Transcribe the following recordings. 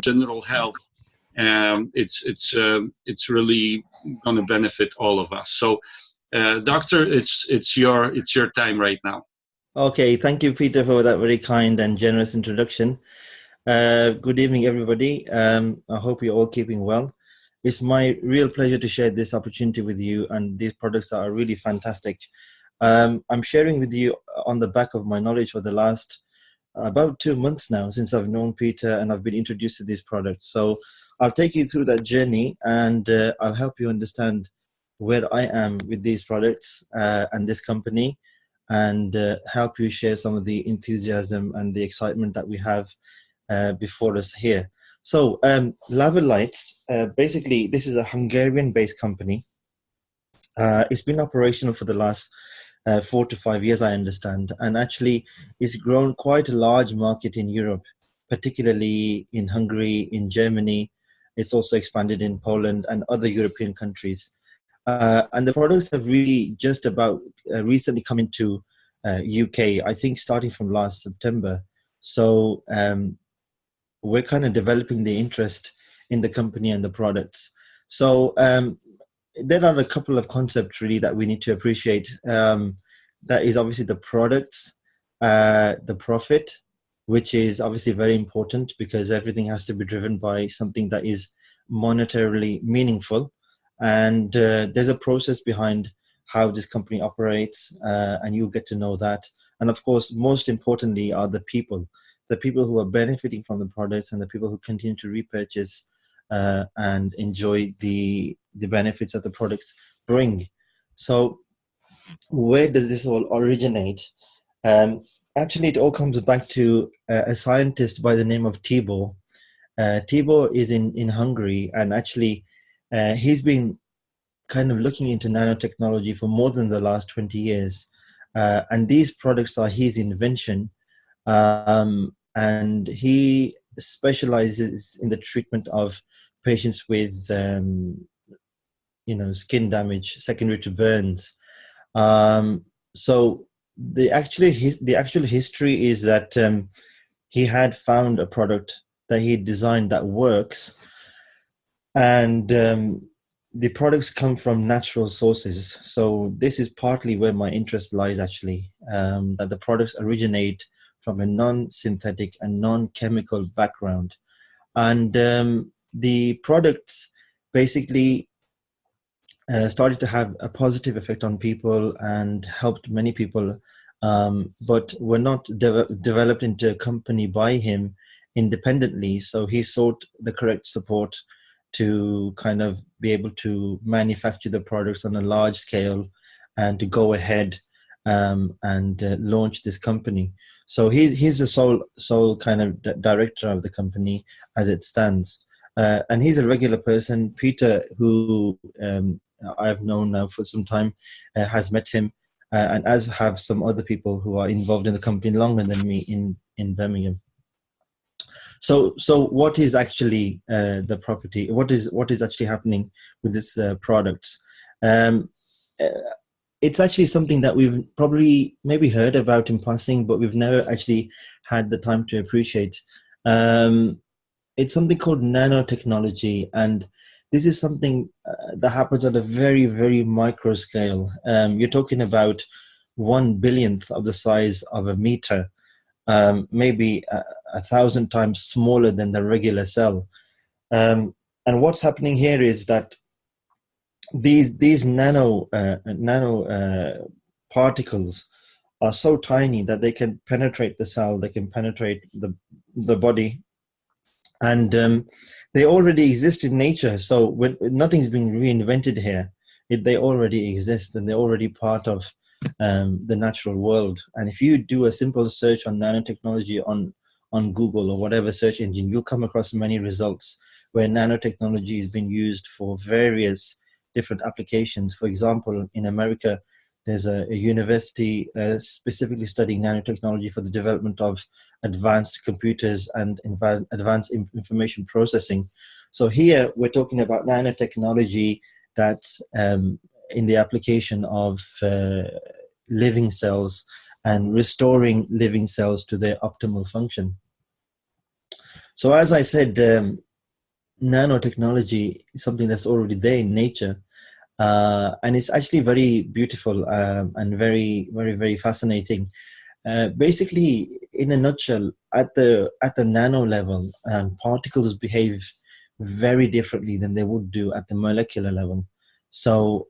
general health, it's really going to benefit all of us. So, doctor, it's your time right now. Okay, thank you, Peter, for that very kind and generous introduction. Good evening, everybody. I hope you're all keeping well. It's my real pleasure to share this opportunity with you, and these products are really fantastic. I'm sharing with you on the back of my knowledge for the last about 2 months now since I've known Peter and I've been introduced to these products. So I'll take you through that journey, and I'll help you understand where I am with these products and this company, and help you share some of the enthusiasm and the excitement that we have before us here. So Lava Lights, basically this is a Hungarian-based company. It's been operational for the last 4 to 5 years, I understand, and actually it's grown quite a large market in Europe, particularly in Hungary, in Germany. It's also expanded in Poland and other European countries. And the products have really just about recently come into UK, I think starting from last September. So we're kind of developing the interest in the company and the products. So there are a couple of concepts really that we need to appreciate. That is obviously the products, the profit, which is obviously very important because everything has to be driven by something that is monetarily meaningful. And there's a process behind how this company operates, and you'll get to know that. And of course, most importantly are the people who are benefiting from the products and the people who continue to repurchase and enjoy the benefits that the products bring. So where does this all originate? Actually, it all comes back to a scientist by the name of Tibor. Tibor is in Hungary, and actually he's been kind of looking into nanotechnology for more than the last 20 years. And these products are his invention. And he specializes in the treatment of patients with, skin damage secondary to burns. So the actual history is that he had found a product that he designed that works, and the products come from natural sources. So this is partly where my interest lies, actually, that the products originate from a non-synthetic and non-chemical background. And the products basically started to have a positive effect on people and helped many people, but were not developed into a company by him independently. So he sought the correct support to kind of be able to manufacture the products on a large scale and to go ahead and launch this company. So he's the sole kind of director of the company as it stands. And he's a regular person. Peter, who I've known now for some time, has met him, and as have some other people who are involved in the company longer than me in Birmingham. So what is actually the property? What is actually happening with this products? It's actually something that we've probably maybe heard about in passing, but we've never actually had the time to appreciate. It's something called nanotechnology, and this is something that happens at a very, very micro scale. You're talking about 1/1000th of the size of a meter, maybe 1,000 times smaller than the regular cell. And what's happening here is that these nano particles are so tiny that they can penetrate the cell, they can penetrate the body, and they already exist in nature. So when nothing's being reinvented here, they already exist and they're already part of the natural world. And if you do a simple search on nanotechnology on Google or whatever search engine, you'll come across many results where nanotechnology is being used for various different applications. For example, in America, there's a university specifically studying nanotechnology for the development of advanced computers and advanced information processing. So here we're talking about nanotechnology that's in the application of living cells and restoring living cells to their optimal function. So as I said, nanotechnology is something that's already there in nature. And it's actually very beautiful, and very, very, very fascinating. Basically, in a nutshell, at the nano level, particles behave very differently than they would do at the molecular level. So,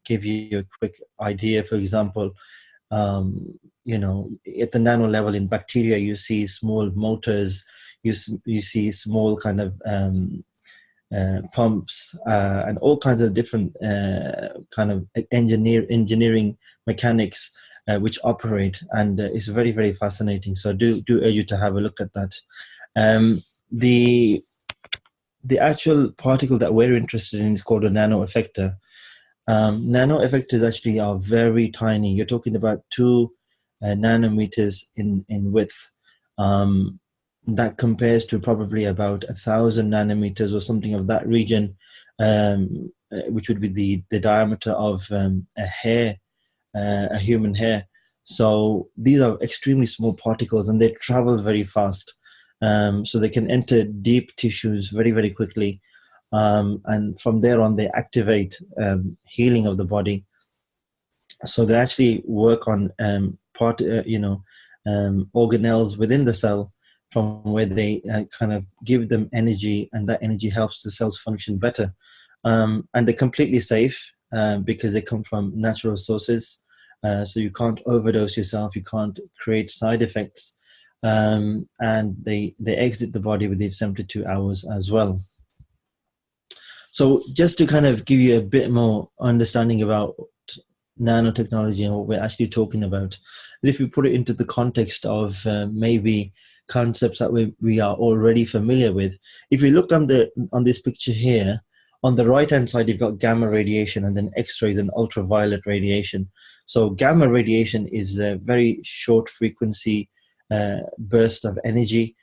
give you a quick idea. For example, at the nano level in bacteria, you see small motors, you see small kind of pumps, and all kinds of different kind of engineering mechanics which operate, and it's very, very fascinating. So I do urge you to have a look at that. Um, the the actual particle that we're interested in is called a nano effector. Nano effectors actually are very tiny. You're talking about 2 nanometers in width. That compares to probably about 1,000 nanometers or something of that region, which would be the diameter of a hair, a human hair. So these are extremely small particles, and they travel very fast. So they can enter deep tissues very, very quickly. And from there on, they activate healing of the body. So they actually work on organelles within the cell, from where they kind of give them energy, and that energy helps the cells function better. And they're completely safe because they come from natural sources. So you can't overdose yourself, you can't create side effects, and they exit the body within 72 hours as well. So just to kind of give you a bit more understanding about nanotechnology and what we're actually talking about, and if you put it into the context of maybe concepts that we are already familiar with, if you look on this picture here, on the right hand side you've got gamma radiation, and then X-rays and ultraviolet radiation. So gamma radiation is a very short frequency burst of energy,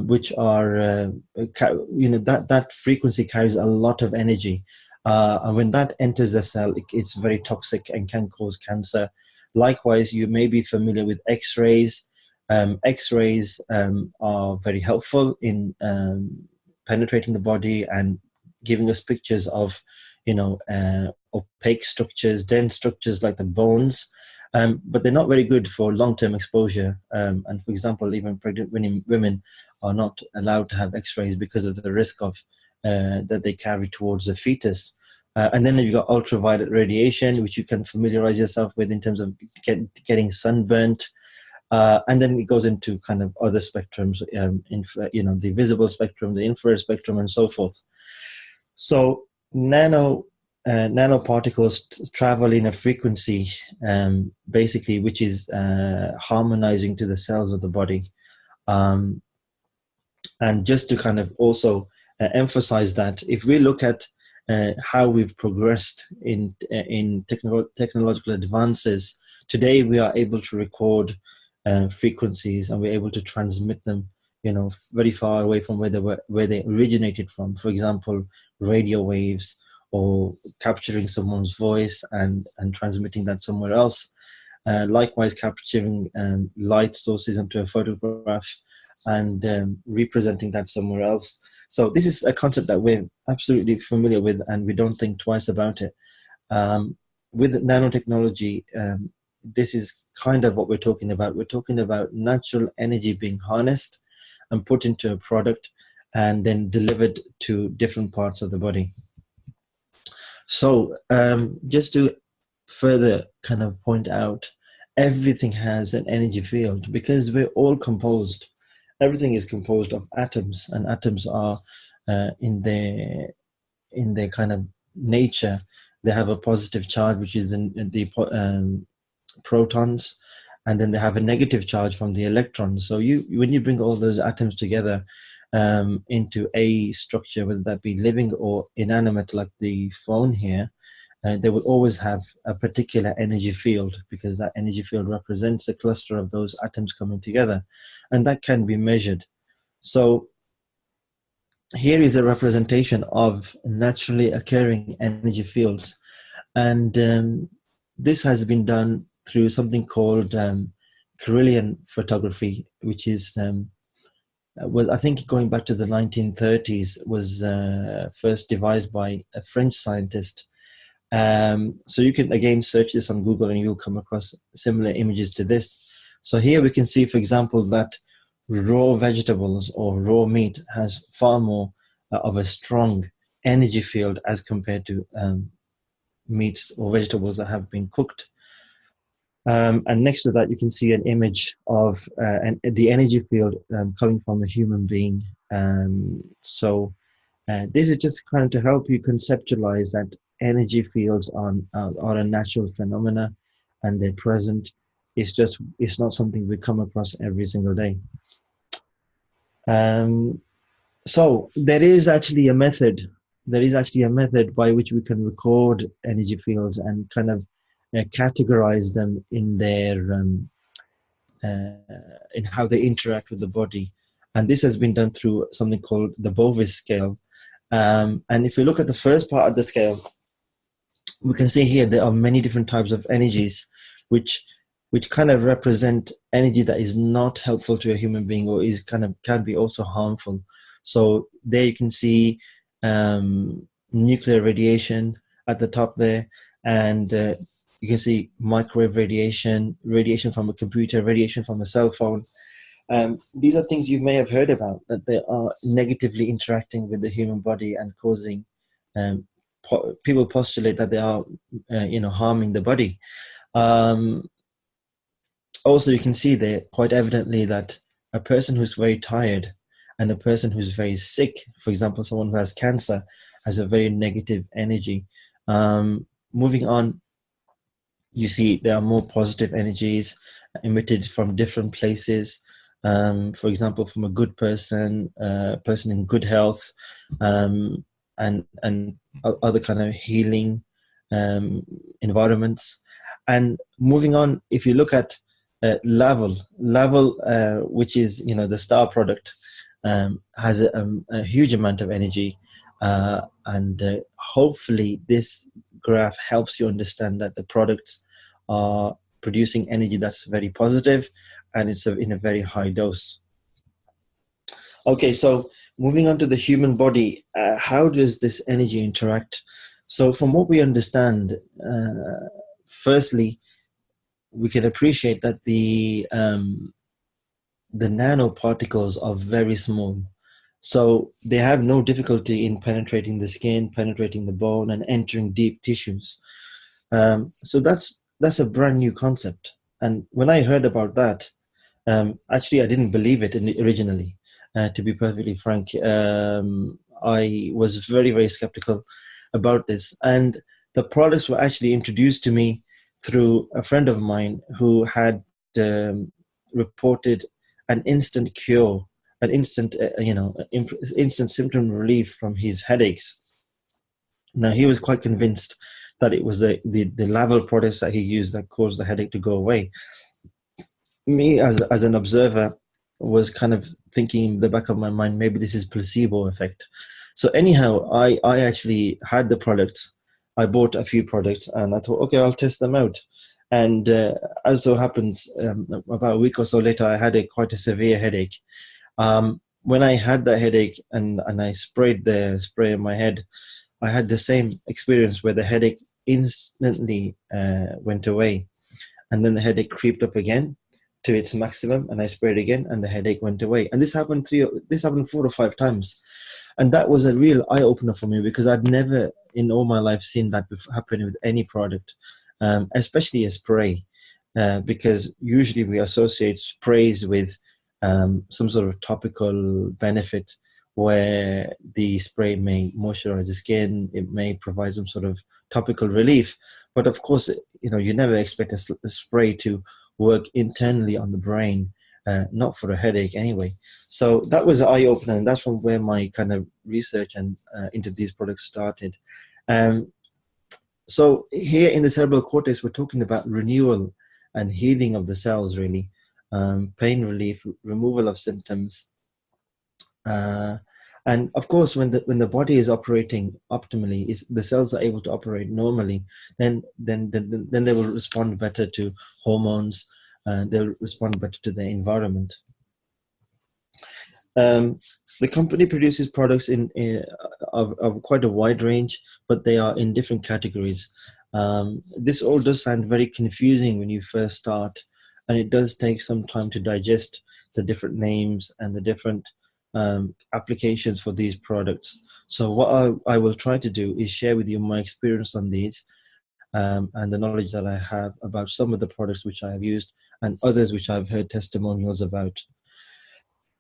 which are that frequency carries a lot of energy, and when that enters the cell, it's very toxic and can cause cancer. Likewise, you may be familiar with X-rays. X-rays are very helpful in penetrating the body and giving us pictures of opaque structures, dense structures like the bones. But they're not very good for long-term exposure. And for example, even pregnant women are not allowed to have X-rays because of the risk of that they carry towards the fetus. And then you've got ultraviolet radiation, which you can familiarize yourself with in terms of getting sunburnt. And then it goes into kind of other spectrums, the visible spectrum, the infrared spectrum, and so forth. So nanoparticles travel in a frequency, basically, which is harmonizing to the cells of the body. And just to kind of also emphasize that, if we look at how we've progressed in technological advances, today we are able to record frequencies, and we're able to transmit them, very far away from where they originated from. For example, radio waves, or capturing someone's voice and transmitting that somewhere else. Likewise, capturing light sources into a photograph and representing that somewhere else. So this is a concept that we're absolutely familiar with, and we don't think twice about it. With nanotechnology, this is kind of what we're talking about. We're talking about natural energy being harnessed and put into a product and then delivered to different parts of the body. So just to further kind of point out, everything has an energy field because we're all composed. Everything is composed of atoms, and atoms are in their kind of nature. They have a positive charge, which is the protons, and then they have a negative charge from the electrons. So when you bring all those atoms together into a structure, whether that be living or inanimate, like the phone here, they will always have a particular energy field, because that energy field represents a cluster of those atoms coming together, and that can be measured. So here is a representation of naturally occurring energy fields, and this has been done through something called Carillion photography, which is was, I think, going back to the 1930s, was first devised by a French scientist. So you can again search this on Google and you'll come across similar images to this. So here we can see, for example, that raw vegetables or raw meat has far more of a strong energy field as compared to meats or vegetables that have been cooked. And next to that, you can see an image of the energy field coming from a human being. This is just kind of to help you conceptualize that energy fields are a natural phenomena, and they're present. It's not something we come across every single day. So there is actually a method. There is actually a method by which we can record energy fields and kind of categorize them in their in how they interact with the body. And this has been done through something called the Bovis scale. And if you look at the first part of the scale, we can see here there are many different types of energies, which kind of represent energy that is not helpful to a human being, or is kind of can be also harmful. So there you can see nuclear radiation at the top there, and you can see microwave radiation, radiation from a computer, radiation from a cell phone. These are things you may have heard about, that they are negatively interacting with the human body and causing people postulate that they are harming the body. Also, you can see there quite evidently that a person who's very tired and a person who's very sick, for example, someone who has cancer, has a very negative energy. Moving on, you see there are more positive energies emitted from different places. For example, from a good person, person in good health, and other kind of healing environments. And moving on, if you look at Laval, which is the star product, has a huge amount of energy, and hopefully this graph helps you understand that the products are producing energy that's very positive, and it's in a very high dose. Okay, so moving on to the human body, how does this energy interact? So from what we understand, firstly, we can appreciate that the nanoparticles are very small. So they have no difficulty in penetrating the skin, penetrating the bone, and entering deep tissues. So that's a brand new concept. And when I heard about that, actually, I didn't believe it originally. To be perfectly frank, I was very, very skeptical about this. And the products were actually introduced to me through a friend of mine who had reported an instant cure, an instant, instant symptom relief from his headaches. Now, he was quite convinced that it was the Laval products that he used that caused the headache to go away. Me, as an observer, was kind of thinking in the back of my mind, maybe this is placebo effect. So anyhow, I actually had the products. I bought a few products and I thought, okay, I'll test them out. And as so happens, about a week or so later, I had quite a severe headache. When I had that headache and I sprayed the spray on my head, I had the same experience where the headache instantly went away. And then the headache creeped up again to its maximum, and I sprayed again, and the headache went away. And this happened 4 or 5 times. And that was a real eye-opener for me, because I'd never in all my life seen that happen with any product, especially a spray, because usually we associate sprays with some sort of topical benefit, where the spray may moisturize the skin, it may provide some sort of topical relief. But of course, you never expect a spray to work internally on the brain, not for a headache anyway. So that was an eye-opener, and that's from where my kind of research and into these products started. So here in the cerebral cortex, we're talking about renewal and healing of the cells, really, pain relief, removal of symptoms. And of course, when the body is operating optimally, the cells are able to operate normally, then they will respond better to hormones, they'll respond better to their environment. Um, the company produces products of quite a wide range, but they are in different categories. This all does sound very confusing when you first start, and it does take some time to digest the different names and the different applications for these products. So what I will try to do is share with you my experience on these, and the knowledge that I have about some of the products which I have used and others which I've heard testimonials about.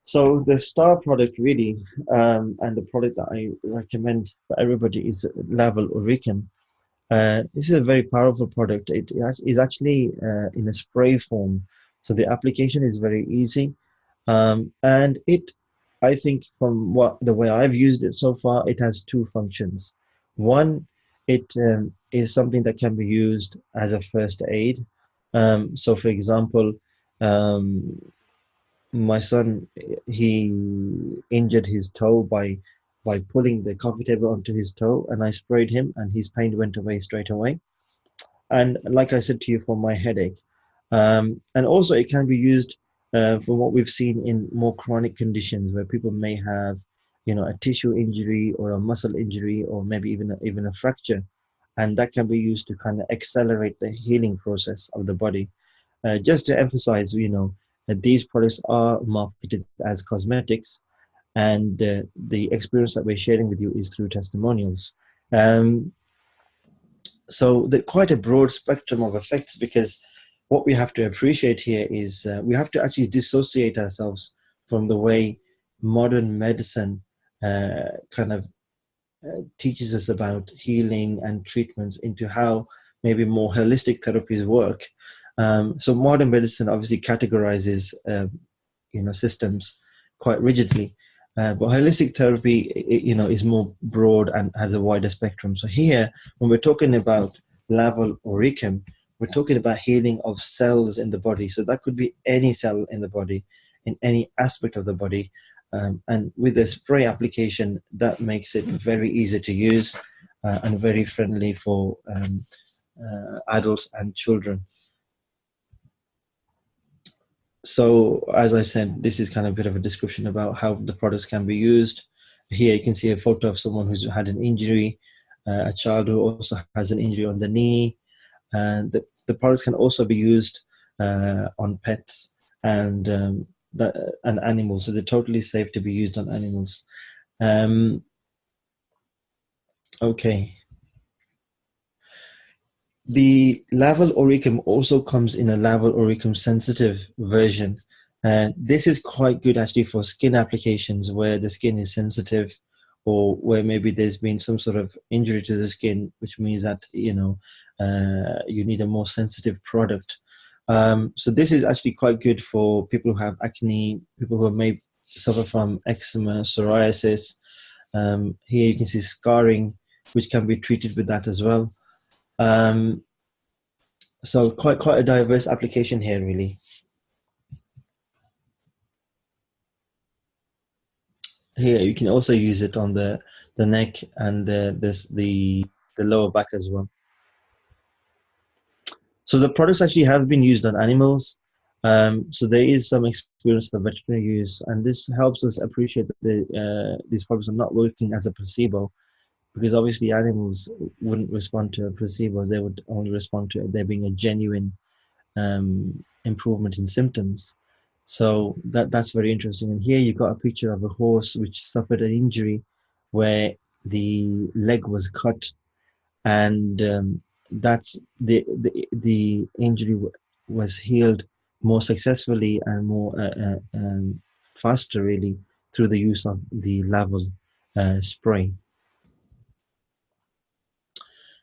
So the star product really, and the product that I recommend for everybody is Level Auricum. This is a very powerful product. It is actually in a spray form, so the application is very easy. And I think from what the way I've used it so far, it has two functions. One, it is something that can be used as a first aid. So, for example, um, my son, he injured his toe by pulling the coffee table onto his toe, and I sprayed him, and his pain went away straight away. And like I said to you, for my headache, and also it can be used for what we've seen in more chronic conditions where people may have, a tissue injury or a muscle injury or maybe even a fracture, and that can be used to kind of accelerate the healing process of the body. Just to emphasize, that these products are marketed as cosmetics, and the experience that we're sharing with you is through testimonials. Um, so quite a broad spectrum of effects, because what we have to appreciate here is we have to actually dissociate ourselves from the way modern medicine kind of teaches us about healing and treatments into how maybe more holistic therapies work. So modern medicine obviously categorizes systems quite rigidly, but holistic therapy is more broad and has a wider spectrum. So here, when we're talking about Laval Auricum, we're talking about healing of cells in the body. So that could be any cell in the body, in any aspect of the body. And with the spray application, that makes it very easy to use and very friendly for adults and children. So as I said, this is kind of a bit of a description about how the products can be used. Here you can see a photo of someone who's had an injury, a child who also has an injury on the knee. And the products can also be used on pets and and animals. So they're totally safe to be used on animals. Um, okay. The Laval Auricum also comes in a Laval Auricum sensitive version. This is quite good actually for skin applications where the skin is sensitive, or where maybe there's been some sort of injury to the skin, which means that you need a more sensitive product. So this is actually quite good for people who have acne, people who may suffer from eczema, psoriasis. Here you can see scarring, which can be treated with that as well. Um, so quite a diverse application here, really. Here you can also use it on the neck and the lower back as well. So the products actually have been used on animals. So there is some experience of veterinary use, and this helps us appreciate that these products are not working as a placebo, because obviously animals wouldn't respond to a placebo; they would only respond to there being a genuine improvement in symptoms. So that's very interesting. And here you've got a picture of a horse which suffered an injury where the leg was cut, and that's the injury was healed more successfully and more faster, really, through the use of the Laval spray.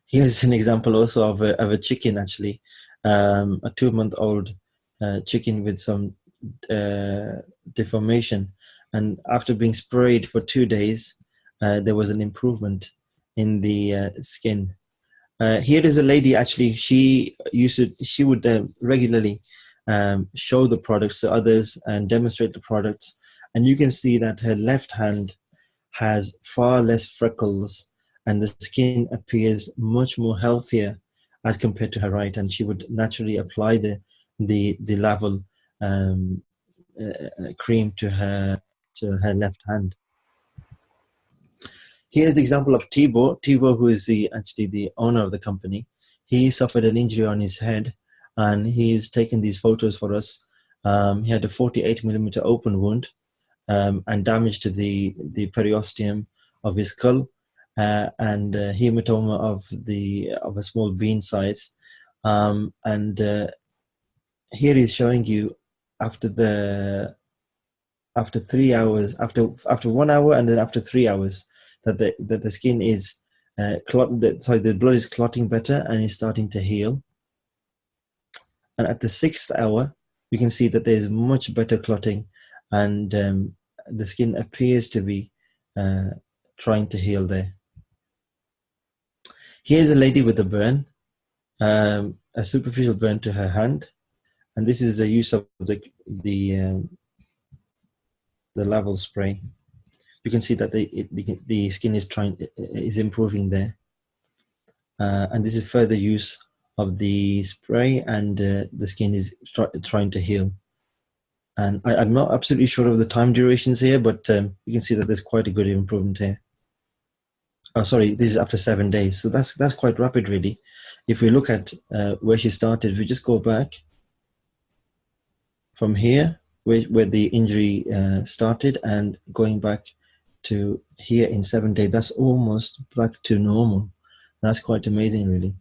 Here's an example also of a chicken, actually, a 2-month-old chicken with some deformation. And after being sprayed for 2 days, there was an improvement in the skin. Here is a lady, actually, she would regularly show the products to others and demonstrate the products. And you can see that her left hand has far less freckles, and the skin appears much more healthier as compared to her right. And she would naturally apply the Laval cream to her left hand. Here's the example of Thibaut. Thibaut, who is actually the owner of the company. He suffered an injury on his head, and he's taken these photos for us. He had a 48 millimeter open wound and damage to the periosteum of his skull, and hematoma of a small bean size. Here he's showing you after 3 hours, after 1 hour, and then after 3 hours, that the skin is the blood is clotting better and is starting to heal. And at the 6th hour, you can see that there's much better clotting, and the skin appears to be trying to heal there. Here's a lady with a burn, a superficial burn to her hand, and this is the use of the Level spray. You can see that the skin is improving there, and this is further use of the spray, and the skin is trying to heal. And I'm not absolutely sure of the time durations here, but you can see that there's quite a good improvement here. Oh, sorry, this is after 7 days, so that's quite rapid, really. If we look at where she started, we just go back from here, where the injury started, and going back to here in 7 days, that's almost back to normal. That's quite amazing, really.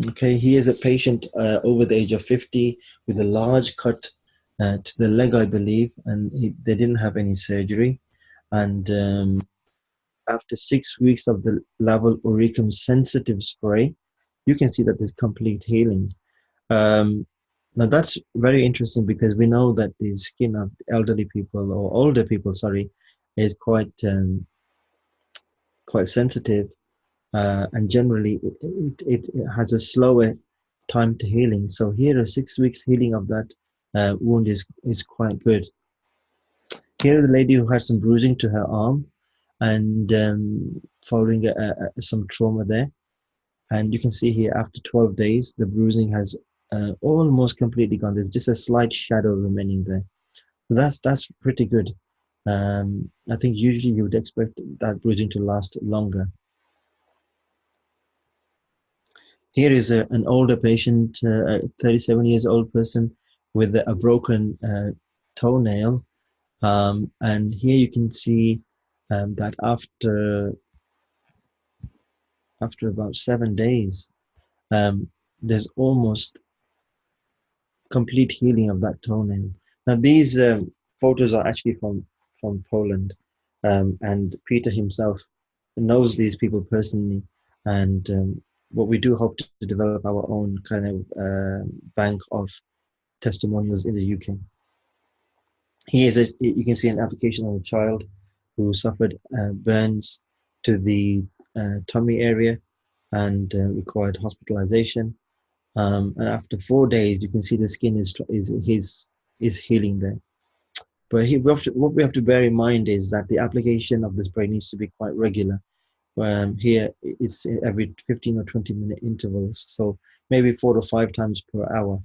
Okay, here's a patient over the age of 50 with a large cut to the leg, I believe, and they didn't have any surgery. And after 6 weeks of the Level Auricum sensitive spray, you can see that there's complete healing. Now that's very interesting, because we know that the skin of elderly people, or older people, sorry, is quite sensitive, and generally it has a slower time to healing. So here, 6 weeks healing of that wound is quite good. Here is a lady who had some bruising to her arm, and following some trauma there. And you can see here, after 12 days, the bruising has almost completely gone. There's just a slight shadow remaining there. So that's pretty good. I think usually you would expect that bruising to last longer. Here is an older patient, a 37 years old person with a broken toenail. And here you can see that after about 7 days, there's almost complete healing of that toenail. Now these photos are actually from Poland, and Peter himself knows these people personally, and what we do hope to develop our own kind of bank of testimonials in the UK. You can see an application of a child who suffered burns to the tummy area and required hospitalization. And after 4 days, you can see the skin is healing there. But what we have to bear in mind is that the application of the spray needs to be quite regular. Here, it's every 15 or 20-minute intervals, so maybe 4 to 5 times per hour,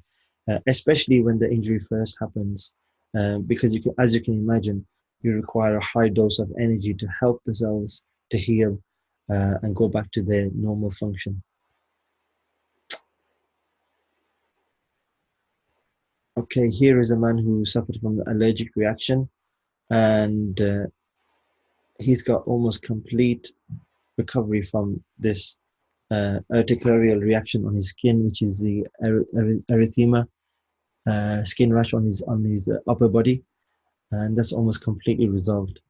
especially when the injury first happens, because as you can imagine, you require a high dose of energy to help the cells to heal and go back to their normal function. Okay, here is a man who suffered from an allergic reaction, and he's got almost complete recovery from this urticarial reaction on his skin, which is the erythema skin rash on his upper body, and that's almost completely resolved.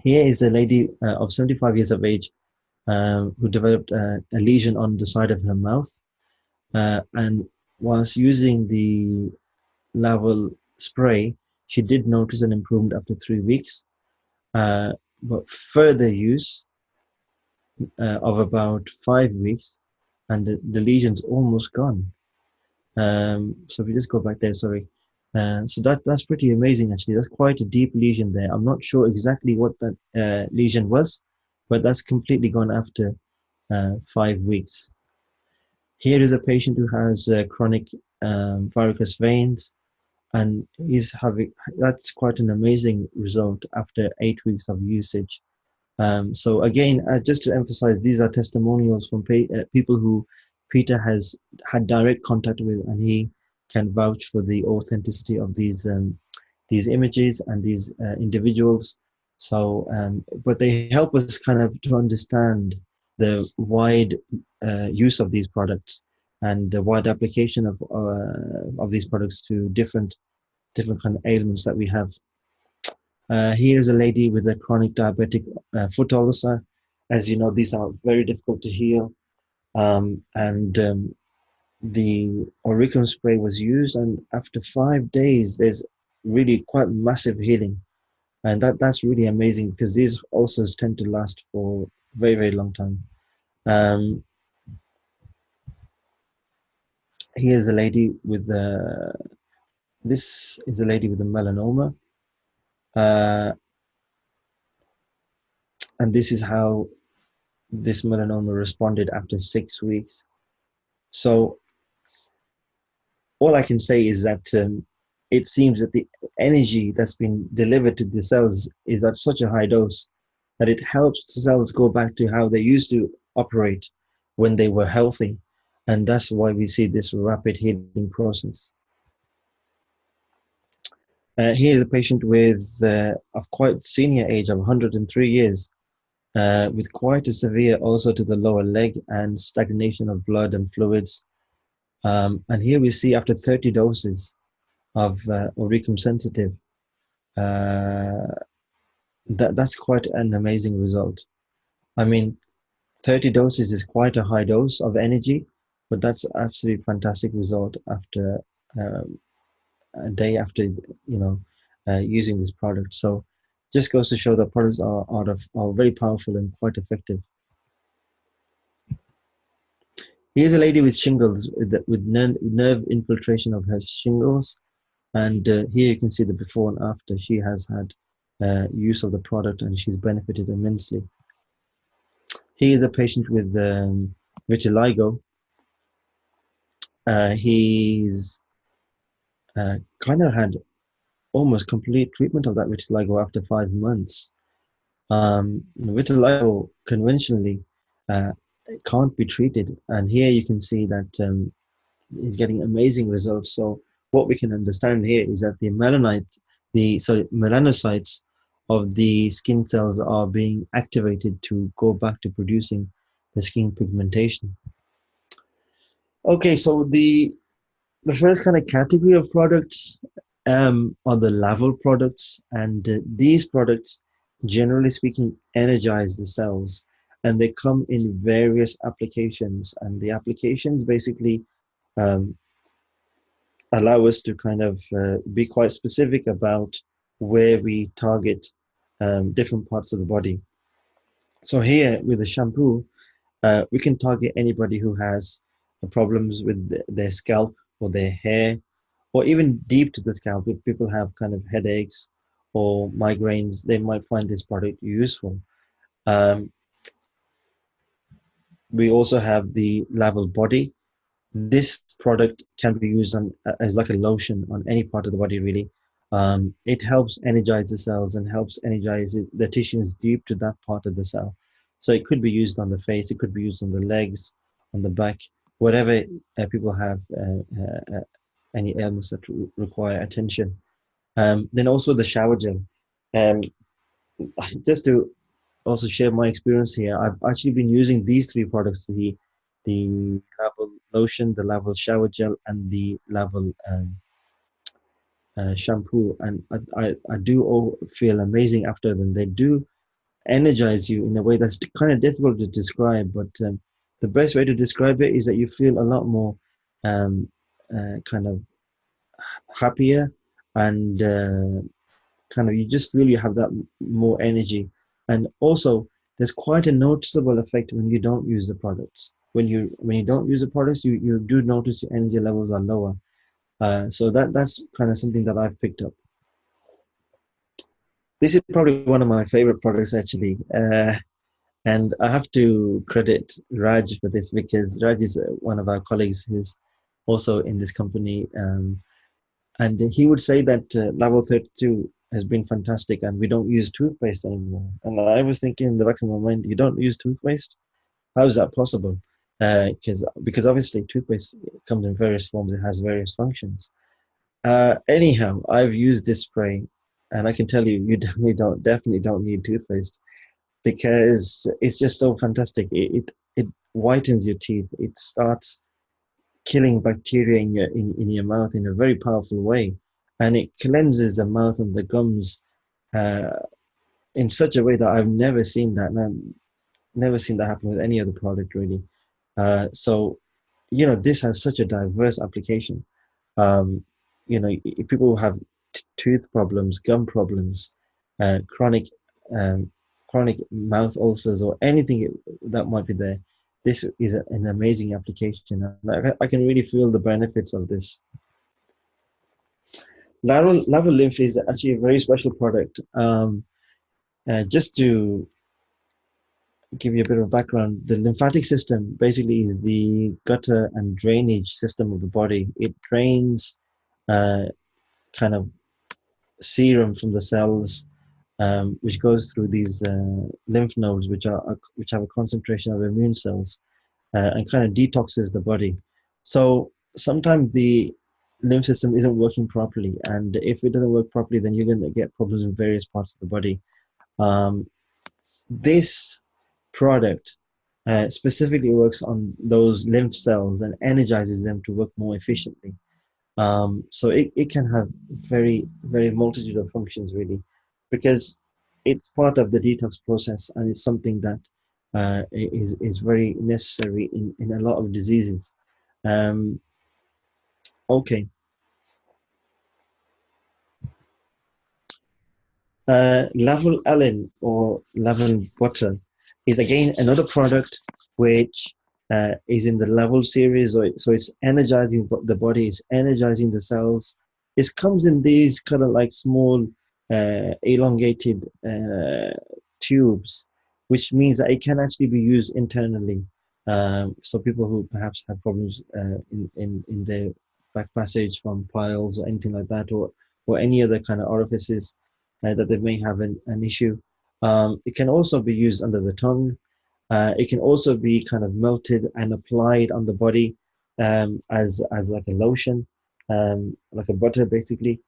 Here is a lady of 75 years of age who developed a lesion on the side of her mouth, and whilst using the Level spray, she did notice an improvement after 3 weeks, but further use of about 5 weeks, and the lesion's almost gone. So if we just go back there, sorry. So that's pretty amazing, actually. That's quite a deep lesion there. I'm not sure exactly what that lesion was, but that's completely gone after 5 weeks. Here is a patient who has chronic varicose veins, and he's having that's quite an amazing result after 8 weeks of usage. So again, just to emphasize, these are testimonials from people who Peter has had direct contact with, and he can vouch for the authenticity of these images and these individuals. So, but they help us kind of to understand the wide use of these products and the wide application of these products to different kind of ailments that we have. Here's a lady with a chronic diabetic foot ulcer. As you know, these are very difficult to heal. And the auricum spray was used, and after 5 days, there's really quite massive healing. And that's really amazing because these ulcers tend to last for a very, very long time. Um, Here's a lady with this is a lady with a melanoma. Uh, and this is how this melanoma responded after 6 weeks. So all I can say is that it seems that the energy that's been delivered to the cells is at such a high dose that it helps the cells go back to how they used to operate when they were healthy. And that's why we see this rapid healing process. Here is a patient with of quite senior age of 103 years, with quite a severe ulcer to the lower leg and stagnation of blood and fluids. And here we see after 30 doses of auricum sensitive, uh, that's quite an amazing result. I mean, 30 doses is quite a high dose of energy, but that's absolutely fantastic result after um, a day after using this product. So just goes to show that products are very powerful and quite effective. Here's a lady with shingles with nerve infiltration of her shingles. And here you can see the before and after. She has had use of the product and she's benefited immensely. He is a patient with vitiligo. He's kind of had almost complete treatment of that vitiligo after 5 months. Vitiligo conventionally can't be treated. And here you can see that is getting amazing results. So what we can understand here is that the melanocytes of the skin cells are being activated to go back to producing the skin pigmentation. Okay, so the first kind of category of products are the Laval products, and these products, generally speaking, energize the cells, and they come in various applications, and the applications basically um, allow us to kind of be quite specific about where we target different parts of the body. So here with the shampoo, we can target anybody who has problems with their scalp or their hair, or even deep to the scalp. If people have kind of headaches or migraines, they might find this product useful. Um, we also have the Level Body. This product can be used as like a lotion on any part of the body, really. It helps energize the cells and helps energize the tissues deep to that part of the cell. So it could be used on the face, it could be used on the legs, on the back, whatever people have any ailments that require attention. Then also the shower gel. Um, just to also share my experience here, I've actually been using these three products: the Level lotion, the Level shower gel, and the Level shampoo. And I do all feel amazing after them. They do energize you in a way that's kind of difficult to describe, but the best way to describe it is that you feel a lot more kind of happier and kind of you just feel you have that more energy. And also there's quite a noticeable effect when you don't use the products. When you don't use the products, you do notice your energy levels are lower. So that's kind of something that I've picked up. This is probably one of my favorite products actually. And I have to credit Raj for this because Raj is one of our colleagues who's also in this company. And he would say that level 32 has been fantastic and we don't use toothpaste anymore. And I was thinking in the back of my mind, you don't use toothpaste? How is that possible? Because obviously toothpaste comes in various forms, it has various functions. Anyhow, I've used this spray, and I can tell you, you definitely don't need toothpaste because it's just so fantastic. It whitens your teeth. It starts killing bacteria in your mouth in a very powerful way, and it cleanses the mouth and the gums uh, in such a way that I've never seen that. And I've never seen that happen with any other product really. So, this has such a diverse application. Um, People who have tooth problems, gum problems, chronic um, chronic mouth ulcers, or anything that might be there. This is an amazing application, and I can really feel the benefits of this. Lateral lymph is actually a very special product. Just to give you a bit of background, the lymphatic system basically is the gutter and drainage system of the body. It drains uh, kind of serum from the cells, which goes through these lymph nodes, which have a concentration of immune cells, and kind of detoxes the body. So sometimes the lymph system isn't working properly, and if it doesn't work properly, then you're going to get problems in various parts of the body. This product specifically works on those lymph cells and energizes them to work more efficiently. So it can have very, very multitude of functions really, because it's part of the detox process and it's something that is very necessary in a lot of diseases. Um, okay. Lavul Allen or Lavul Butter is again another product which is in the Lavul series. So it's energizing the body, it's energizing the cells. It comes in these kind of like small elongated tubes, which means that it can actually be used internally. So people who perhaps have problems in their back passage from piles or anything like that, or any other kind of orifices that they may have an issue. It can also be used under the tongue. It can also be kind of melted and applied on the body as like a lotion, like a butter basically.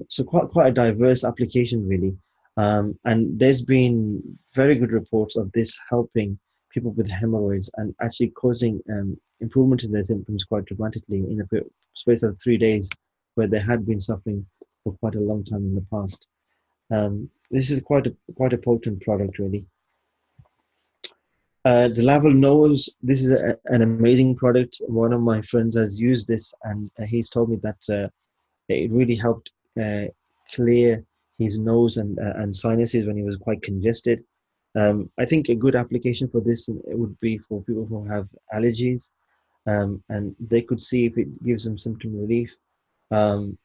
So quite a diverse application really. And there's been very good reports of this helping people with hemorrhoids and actually causing improvement in their symptoms quite dramatically in a space of 3 days, where they had been suffering for quite a long time in the past. This is quite a potent product, really. The Laval Nose, this is an amazing product. One of my friends has used this, and he's told me that it really helped clear his nose and sinuses when he was quite congested. I think a good application for this would be for people who have allergies, and they could see if it gives them symptom relief. Um,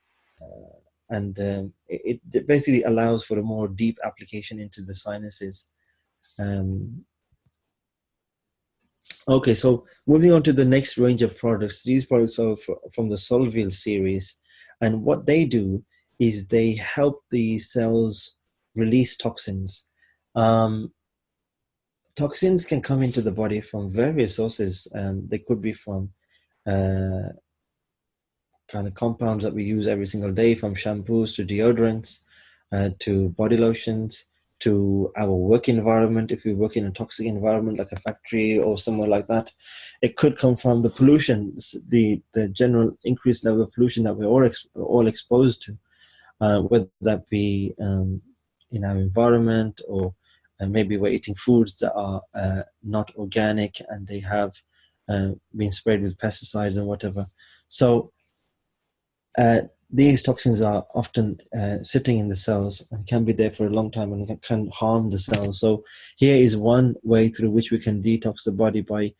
and it basically allows for a more deep application into the sinuses. Um, okay, so moving on to the next range of products. These products are from the Solvil series, and what they do is they help the cells release toxins. Um, Toxins can come into the body from various sources. They could be from uh, kind of compounds that we use every single day, from shampoos to deodorants to body lotions to our work environment. If we work in a toxic environment like a factory or somewhere like that, it could come from the pollution, the general increased level of pollution that we're all exposed to, whether that be in our environment, or maybe we're eating foods that are not organic and they have been sprayed with pesticides and whatever. So these toxins are often sitting in the cells and can be there for a long time and can harm the cells. So here is one way through which we can detox the body by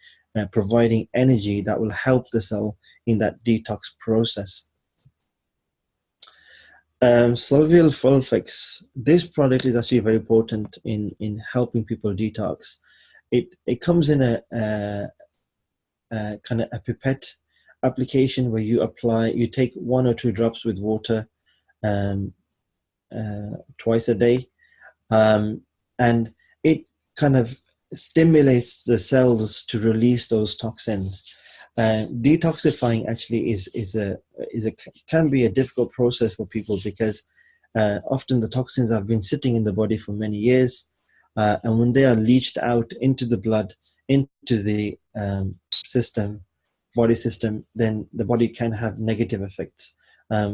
providing energy that will help the cell in that detox process. Solvil Fulfix. This product is actually very important in helping people detox. It comes in a kind of a pipette, application where you take 1 or 2 drops with water um, twice a day, and it kind of stimulates the cells to release those toxins. Detoxifying actually can be a difficult process for people, because often the toxins have been sitting in the body for many years, and when they are leached out into the blood, into the body system, then the body can have negative effects.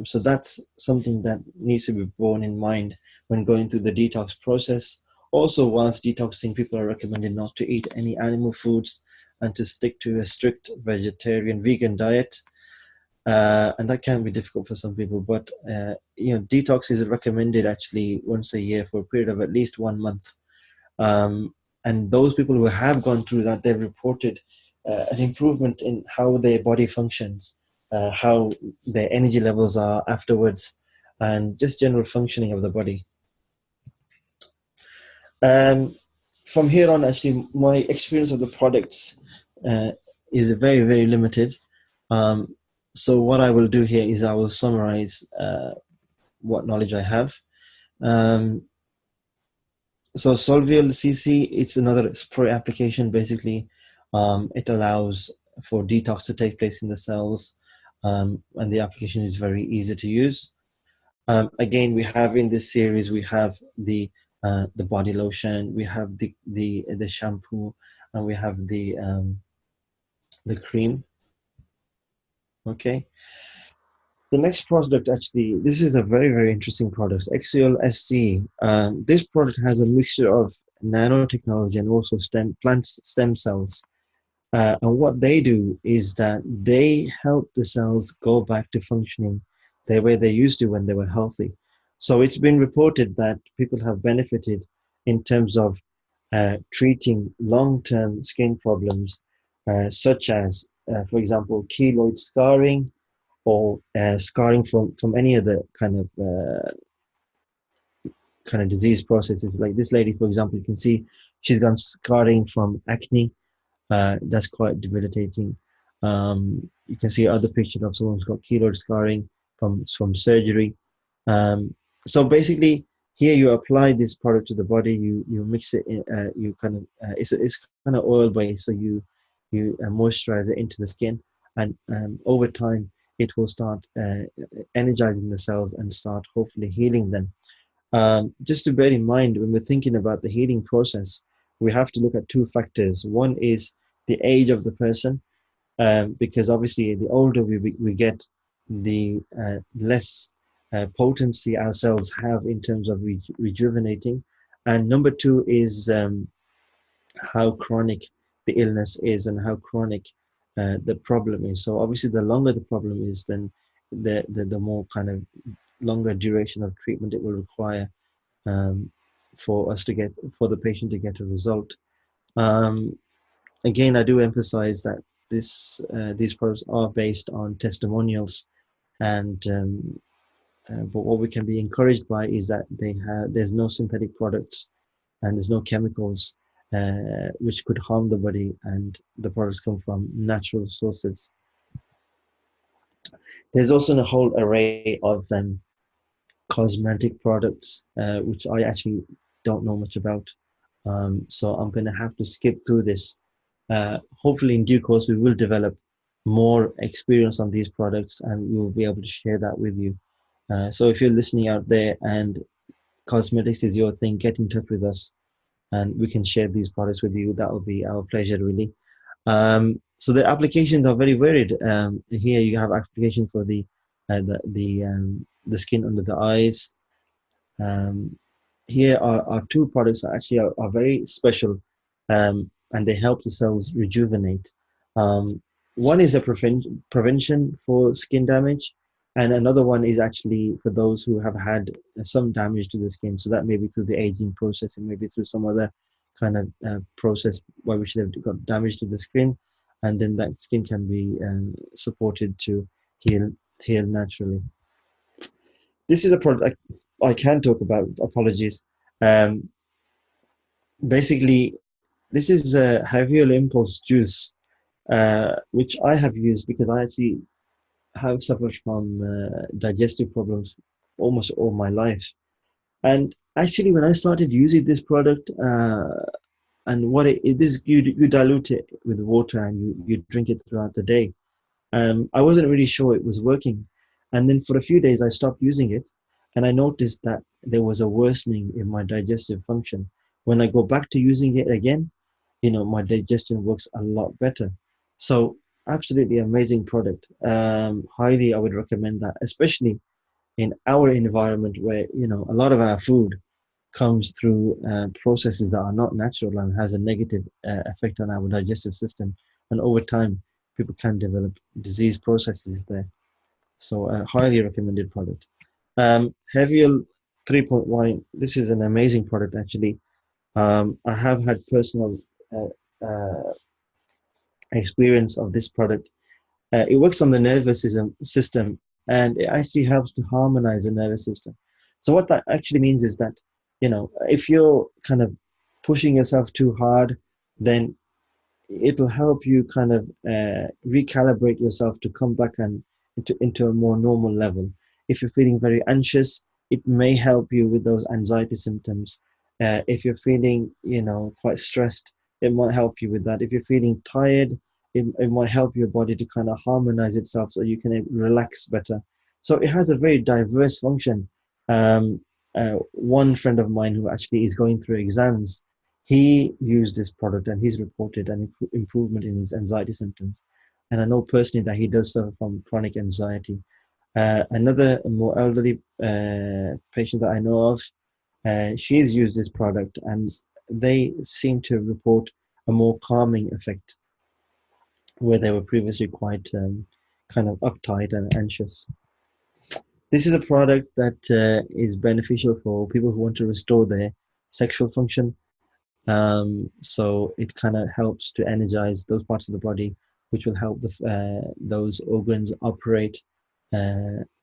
So that's something that needs to be borne in mind when going through the detox process. Also, whilst detoxing, people are recommended not to eat any animal foods and to stick to a strict vegetarian, vegan diet. And that can be difficult for some people, but detox is recommended actually once a year for a period of at least 1 month. And those people who have gone through that, they've reported an improvement in how their body functions, how their energy levels are afterwards, and just general functioning of the body. From here on, actually, my experience of the products is very, very limited. So what I will do here is I will summarize what knowledge I have. So Solvial CC, it's another spray application. Basically, it allows for detox to take place in the cells, and the application is very easy to use. Again, we have in this series, we have the body lotion, we have the shampoo, and we have the cream. Okay. The next product, actually, this is a very, very interesting product, Axial SC. This product has a mixture of nanotechnology and also plant stem cells. And what they do is that they help the cells go back to functioning the way they used to when they were healthy. So it's been reported that people have benefited in terms of treating long-term skin problems, such as, for example, keloid scarring, or scarring from any other kind of disease processes. Like this lady, for example, you can see she's got scarring from acne. That's quite debilitating. You can see other picture of someone who's got keloid scarring from surgery. So basically, here you apply this product to the body. You mix it in. You kind of it's kind of oil based, so you moisturize it into the skin, and over time it will start energizing the cells and start hopefully healing them. Just to bear in mind, when we're thinking about the healing process, we have to look at 2 factors. One is the age of the person, because obviously the older we get, the less potency our cells have in terms of rejuvenating. And number 2 is how chronic the illness is and how chronic the problem is. So obviously the longer the problem is, then the more kind of longer duration of treatment it will require for the patient to get a result. Again, I do emphasize that these products are based on testimonials, and but what we can be encouraged by is that there's no synthetic products and there's no chemicals which could harm the body, and the products come from natural sources. There's also a whole array of cosmetic products which I actually don't know much about, so I'm going to have to skip through this. Hopefully in due course we will develop more experience on these products and we will be able to share that with you. So if you're listening out there and cosmetics is your thing, get in touch with us and we can share these products with you. That will be our pleasure, really. So the applications are very varied. Here you have application for the skin under the eyes. Here are 2 products that actually are very special, and they help the cells rejuvenate. One is a prevention for skin damage, and another one is actually for those who have had some damage to the skin. So that may be through the aging process, and maybe through some other kind of process by which they've got damage to the skin, and then that skin can be supported to heal naturally. This is a product I can talk about. Apologies. Basically, this is a Haviol Impulse juice. which I have used because I actually have suffered from digestive problems almost all my life. And actually, when I started using this product, and what it is, you dilute it with water and you drink it throughout the day. I wasn't really sure it was working. And then for a few days, I stopped using it. And I noticed that there was a worsening in my digestive function. When I go back to using it again, my digestion works a lot better. So, absolutely amazing product. Highly, I would recommend that, especially in our environment where, a lot of our food comes through processes that are not natural and has a negative effect on our digestive system. And over time, people can develop disease processes there. So, a highly recommended product. Heavial 3.1, this is an amazing product actually. I have had personal uh, uh, experience of this product. It works on the nervous system and it actually helps to harmonize the nervous system. So what that actually means is that, if you're kind of pushing yourself too hard, then it'll help you kind of recalibrate yourself to come back and into a more normal level. If you're feeling very anxious, it may help you with those anxiety symptoms. If you're feeling, quite stressed, it might help you with that. If you're feeling tired, it might help your body to kind of harmonize itself so you can relax better. So it has a very diverse function. One friend of mine who actually is going through exams, he used this product and he's reported an improvement in his anxiety symptoms. And I know personally that he does suffer from chronic anxiety. Another more elderly patient that I know of, she's used this product and they seem to report a more calming effect where they were previously quite kind of uptight and anxious. This is a product that is beneficial for people who want to restore their sexual function. So it kind of helps to energize those parts of the body, which will help those organs operate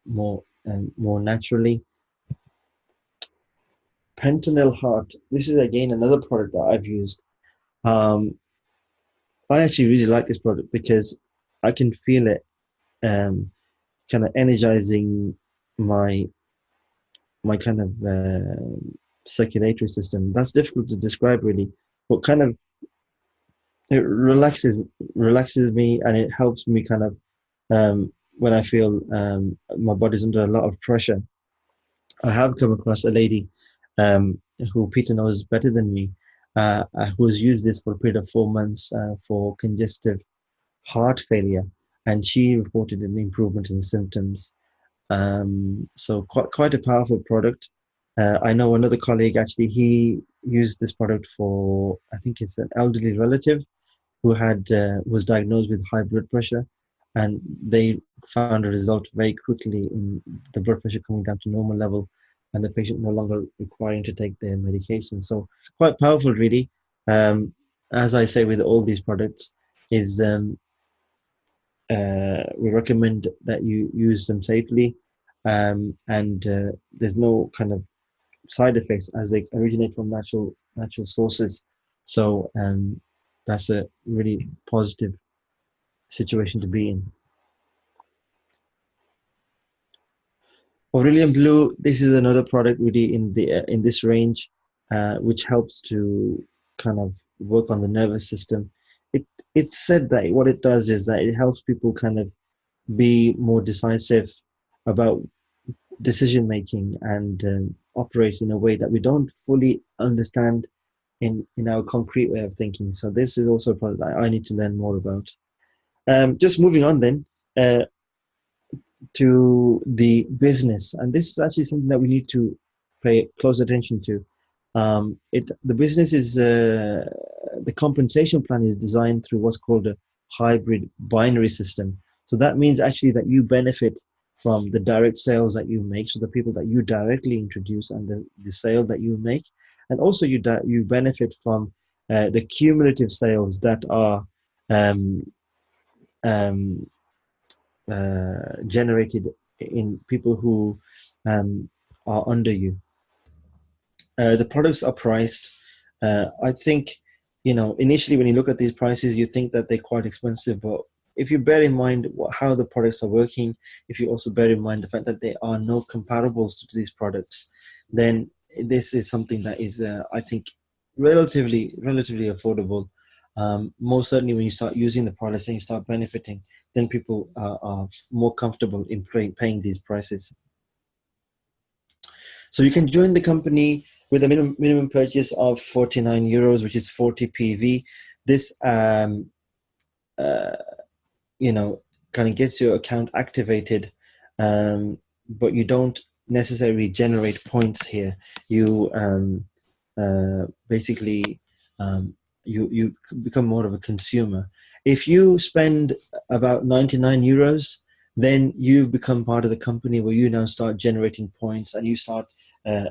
more naturally. Pentanil Heart. This is again another product that I've used. Um, I actually really like this product because I can feel it kind of energizing my my kind of circulatory system. That's difficult to describe really, but kind of it relaxes me and it helps me kind of when I feel my body's under a lot of pressure. I have come across a lady who Peter knows better than me, who has used this for a period of 4 months for congestive heart failure, and she reported an improvement in symptoms. So quite a powerful product. I know another colleague actually he used this product for I think it's an elderly relative who had was diagnosed with high blood pressure, and they found a result very quickly in the blood pressure coming down to normal level, and the patient no longer requiring to take their medication. So quite powerful, really. As I say with all these products, is we recommend that you use them safely, and there's no kind of side effects as they originate from natural sources. So that's a really positive situation to be in. Aurelian Blue, this is another product really in this range, which helps to kind of work on the nervous system. It it's said that what it does is that it helps people kind of be more decisive about decision making and operate in a way that we don't fully understand in our concrete way of thinking. So this is also a product that I need to learn more about. Just moving on then. To the business, and this is actually something that we need to pay close attention to. The business is the compensation plan is designed through what's called a hybrid binary system. So that means actually that you benefit from the direct sales that you make, so the people that you directly introduce and the sale that you make, and also you benefit from the cumulative sales that are um, um, generated in people who are under you. The products are priced. I think initially when you look at these prices, you think that they're quite expensive, but if you bear in mind how the products are working, if you also bear in mind the fact that there are no comparables to these products, then this is something that is, I think, relatively affordable. Most certainly, when you start using the products and you start benefiting, then people are more comfortable in paying these prices. So you can join the company with a minimum purchase of 49 euros, which is 40 PV. This, kind of gets your account activated, but you don't necessarily generate points here. You basically you become more of a consumer. If you spend about 99 euros, then you become part of the company where you now start generating points, and you start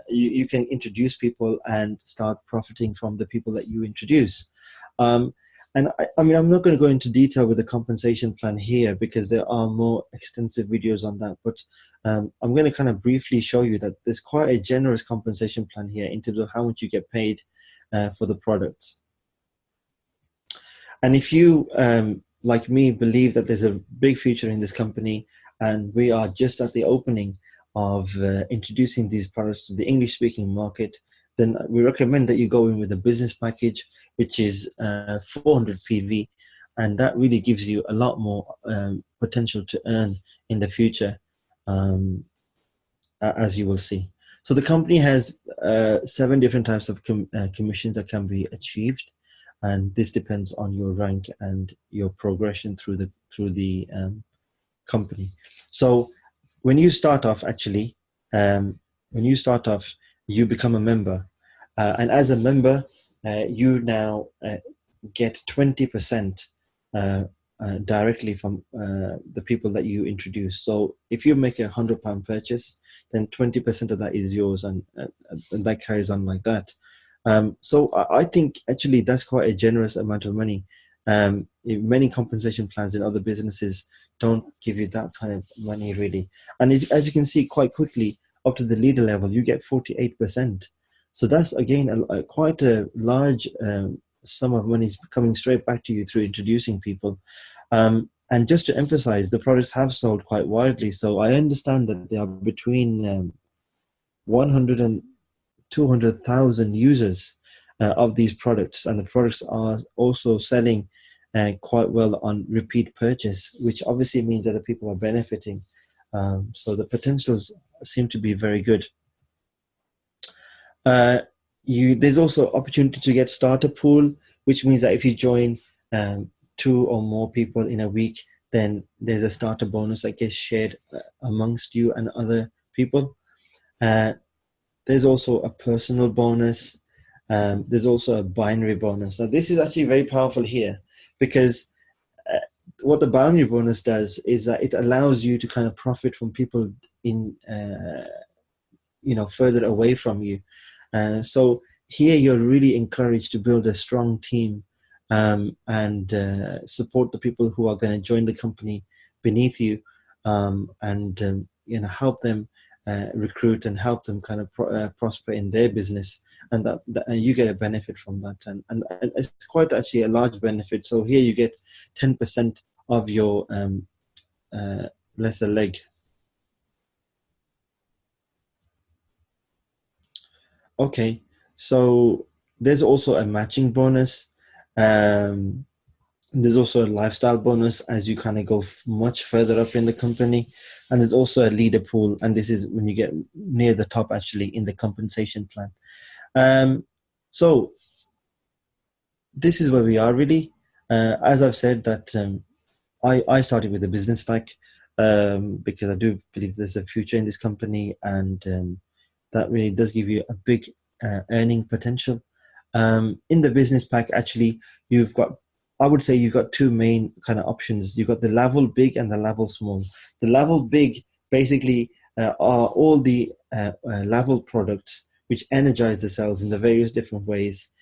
you can introduce people and start profiting from the people that you introduce. And I mean, I'm not going to go into detail with the compensation plan here because there are more extensive videos on that. But I'm going to kind of briefly show you that there's quite a generous compensation plan here in terms of how much you get paid for the products. And if you, like me, believe that there's a big future in this company, and we are just at the opening of introducing these products to the English-speaking market, then we recommend that you go in with a business package, which is 400 PV, and that really gives you a lot more potential to earn in the future, as you will see. So the company has 7 different types of commissions that can be achieved, and this depends on your rank and your progression through the company. So when you start off, actually, you become a member, and as a member, you now get 20% directly from the people that you introduce. So if you make £100 purchase, then 20% of that is yours, and that carries on like that. So I think actually that's quite a generous amount of money. Many compensation plans in other businesses don't give you that kind of money, really. And as you can see, quite quickly up to the leader level, you get 48%. So that's, again, quite a large sum of money is coming straight back to you through introducing people. And just to emphasize, the products have sold quite widely. So I understand that there are between 100 and 200,000 users of these products, and the products are also selling quite well on repeat purchase, which obviously means that the people are benefiting. So the potentials seem to be very good. There's also opportunity to get starter pool, which means that if you join 2 or more people in a week, then there's a starter bonus that gets shared amongst you and other people. There's also a personal bonus. There's also a binary bonus. Now, this is actually very powerful here, because what the binary bonus does is that it allows you to kind of profit from people in, further away from you. So here you're really encouraged to build a strong team and support the people who are going to join the company beneath you, and help them recruit and help them kind of prosper in their business, and that you get a benefit from that, and it's quite actually a large benefit. So here you get 10% of your lesser leg. Okay, so there's also a matching bonus. There's also a lifestyle bonus as you kind of go much further up in the company. And there's also a leader pool. And this is when you get near the top, actually, in the compensation plan. So this is where we are, really. As I've said, that I started with a business pack because I do believe there's a future in this company, and that really does give you a big earning potential. In the business pack, actually, I would say you've got 2 main kind of options. You've got the level big and the level small. The level big basically are all the level products which energize the cells in the various different ways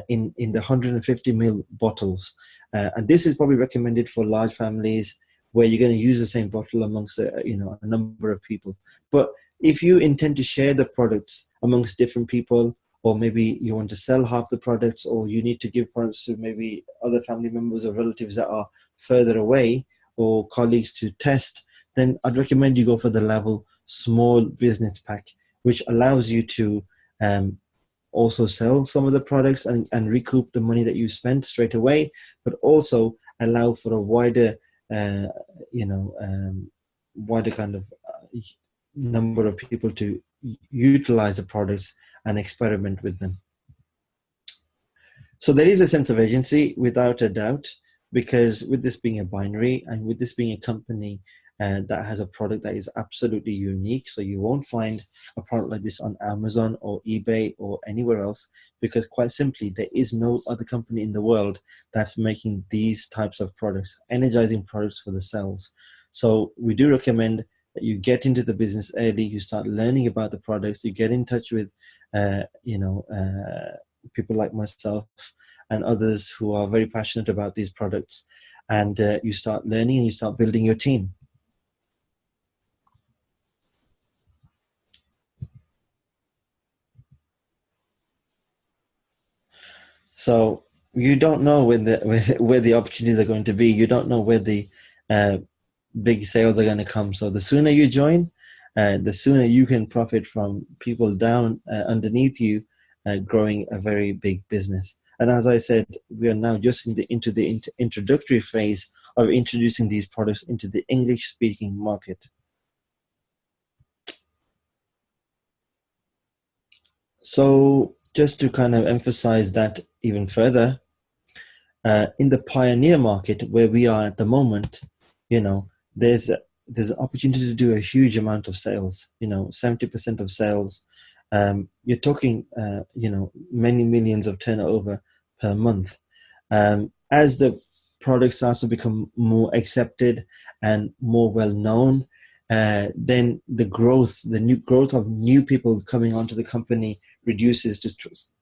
in the 150 ml bottles. And this is probably recommended for large families where you're going to use the same bottle amongst a number of people. But if you intend to share the products amongst different people, or maybe you want to sell half the products, or you need to give products to maybe other family members or relatives that are further away, or colleagues to test, then I'd recommend you go for the level small business pack, which allows you to also sell some of the products and recoup the money that you spent straight away, but also allow for a wider, uh, wider kind of number of people to utilize the products and experiment with them. So there is a sense of agency without a doubt, because with this being a binary and with this being a company that has a product that is absolutely unique, so you won't find a product like this on Amazon or eBay or anywhere else, because quite simply there is no other company in the world that's making these types of products, energizing products for the cells. So we do recommend that you get into the business early, you start learning about the products, you get in touch with people like myself and others who are very passionate about these products, and you start learning and you start building your team. So you don't know where the opportunities are going to be. You don't know where the big sales are going to come. So the sooner you join, the sooner you can profit from people down underneath you, growing a very big business. And as I said, we are now just into the introductory phase of introducing these products into the English-speaking market. So just to kind of emphasize that even further, in the pioneer market where we are at the moment, there's an opportunity to do a huge amount of sales. 70% of sales. You're talking, many millions of turnover per month. As the product starts to become more accepted and more well known, then the new growth of new people coming onto the company reduces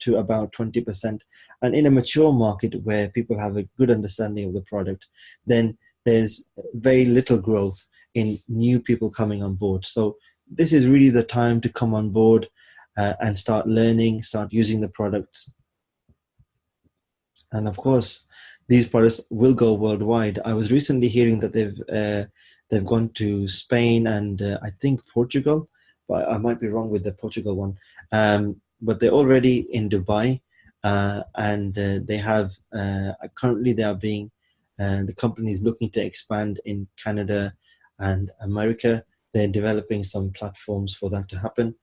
to about 20%. And in a mature market where people have a good understanding of the product, then there's very little growth in new people coming on board. So this is really the time to come on board and start learning, start using the products. And of course, these products will go worldwide. I was recently hearing that they've gone to Spain and I think Portugal, but I might be wrong with the Portugal one. But they're already in Dubai, and they have currently the company is looking to expand in Canada and America. They're developing some platforms for that to happen.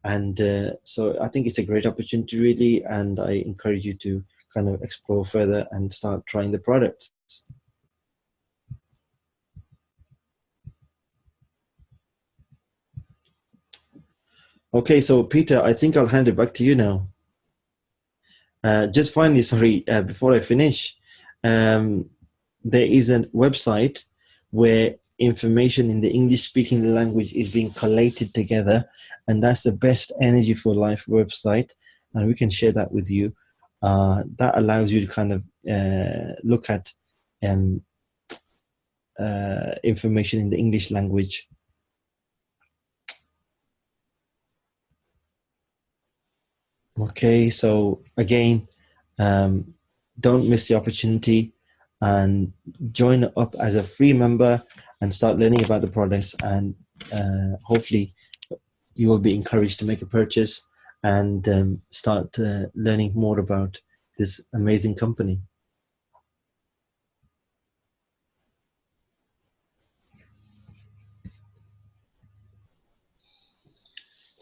And so I think it's a great opportunity, really, and I encourage you to kind of explore further and start trying the products. Okay, so Peter, I think I'll hand it back to you now. Just finally, sorry, before I finish, there is a website where information in the English-speaking language is being collated together, and that's the Best Energy for Life website, and we can share that with you. That allows you to kind of look at information in the English language. Okay, so again, don't miss the opportunity and join up as a free member and start learning about the products, and hopefully you will be encouraged to make a purchase and start learning more about this amazing company.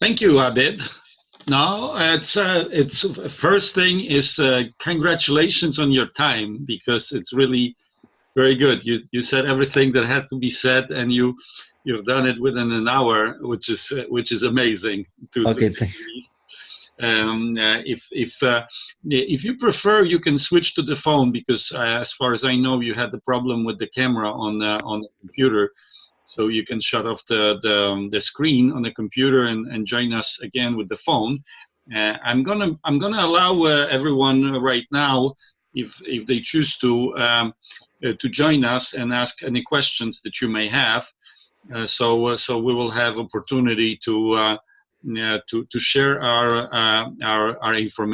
Thank you, Abid. No, it's first thing is congratulations on your time, because it's really very good. You said everything that had to be said, and you've done it within an hour, which is amazing. Okay, to if you prefer, you can switch to the phone, because as far as I know, you had the problem with the camera on the computer. So you can shut off the screen on the computer and join us again with the phone. I'm gonna allow everyone right now, if they choose to join us and ask any questions that you may have. So we will have opportunity to to share our information.